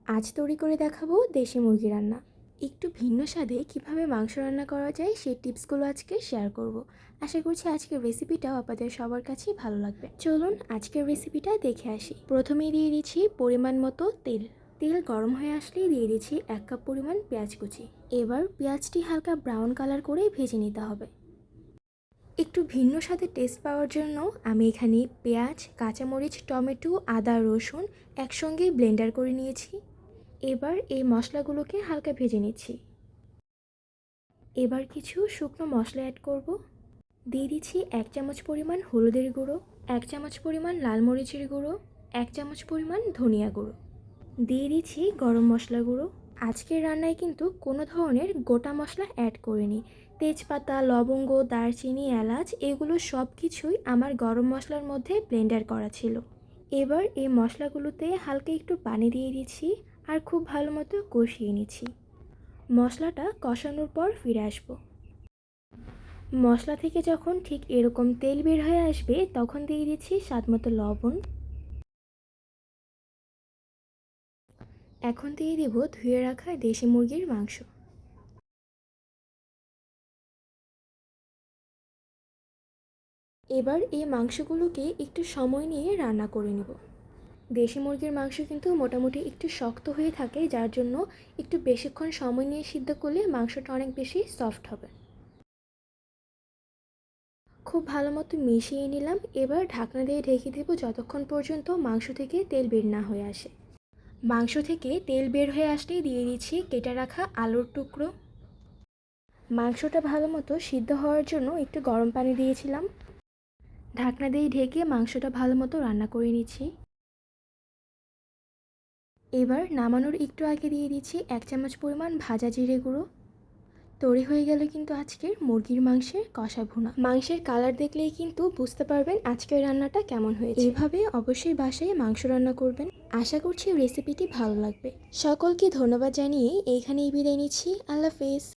আজ তৈরি করে দেখাবো দেশি মুরগি রান্না। একটু ভিন্ন স্বাদে কিভাবে মাংস রান্না করা যায় সেই টিপসগুলো আজকে শেয়ার করব। আশা করছি আজকের রেসিপিটাও আপনাদের সবার কাছেই ভালো লাগবে। চলুন আজকের রেসিপিটা দেখে আসি। প্রথমেই দিয়ে দিচ্ছি পরিমাণ মতো তেল। তেল গরম হয়ে আসলেই দিয়ে দিচ্ছি 1 কাপ পরিমাণ পেঁয়াজ কুচি। এবার পেঁয়াজটি হালকা ব্রাউন কালার করে ভেজে নিতে হবে। একটু ভিন্ন স্বাদের টেস্ট পাওয়ার জন্য আমি এখানে পেঁয়াজ, কাঁচামরিচ, টমেটো, আদা, রসুন একসঙ্গে ব্লেন্ডার করে নিয়েছি। এবার এই মশলাগুলোকে হালকা ভেজে নিচ্ছি। এবার কিছু শুকনো মশলা অ্যাড করব। দিয়ে দিচ্ছি 1 চামচ পরিমাণ হলুদের গুঁড়ো, 1 চামচ পরিমাণ লাল মরিচের গুঁড়ো, 1 চামচ পরিমাণ ধনিয়া গুঁড়ো। দিয়ে দিচ্ছি গরম মশলা গুঁড়ো। আজকের রান্নায় কিন্তু কোনো ধরনের গোটা মশলা অ্যাড করিনি। তেজপাতা, লবঙ্গ, দারচিনি, এলাচ এগুলো সব কিছুই আমার গরম মশলার মধ্যে ব্লেন্ডার করা ছিল। এবার এই মশলাগুলোতে হালকা একটু পানি দিয়ে দিচ্ছি আর খুব ভালো মতো কষিয়ে নিচ্ছি। মশলাটা কষানোর পর ফিরে আসব। মশলা থেকে যখন ঠিক এরকম তেল বের হয়ে আসবে তখন দিয়ে দিচ্ছি স্বাদমতো লবণ। এখন দিয়ে দিব ধুয়ে রাখা দেশি মুরগির মাংস। এবার এই মাংসগুলোকে একটু সময় নিয়ে রান্না করে নেব। দেশি মুরগির মাংস কিন্তু মোটামুটি একটু শক্ত হয়ে থাকে, যার জন্য একটু বেশিক্ষণ সময় নিয়ে সিদ্ধ করলে মাংসটা অনেক বেশি সফট হবে। খুব ভালো মতো মিশিয়ে নিলাম। এবার ঢাকনা দিয়ে ঢেকে দেবো যতক্ষণ পর্যন্ত মাংস থেকে তেল বের না হয়ে আসে। মাংস থেকে তেল বের হয়ে আসলেই দিয়ে দিচ্ছি কেটে রাখা আলুর টুকরো। মাংসটা ভালো মতো সিদ্ধ হওয়ার জন্য একটু গরম পানি দিয়েছিলাম। ঢাকনা দিয়ে ঢেকে মাংসটা ভালো মতো রান্না করে নিচ্ছি। এবার নামানোর একটু আগে দিয়ে দিচ্ছি 1 চামচ পরিমাণ ভাজা জিরে গুঁড়ো। তৈরি হয়ে গেল কিন্তু আজকের মুরগির মাংসের কষা ভুনা। মাংসের কালার দেখলেই কিন্তু বুঝতে পারবেন আজকের রান্নাটা কেমন হয়েছে। এইভাবে অবশ্যই বাসায় মাংস রান্না করবেন। আশা করছি রেসিপিটি ভালো লাগবে। সকলকে ধন্যবাদ জানিয়ে এইখানেই বিদায় নিচ্ছি। আল্লাহ হাফেজ।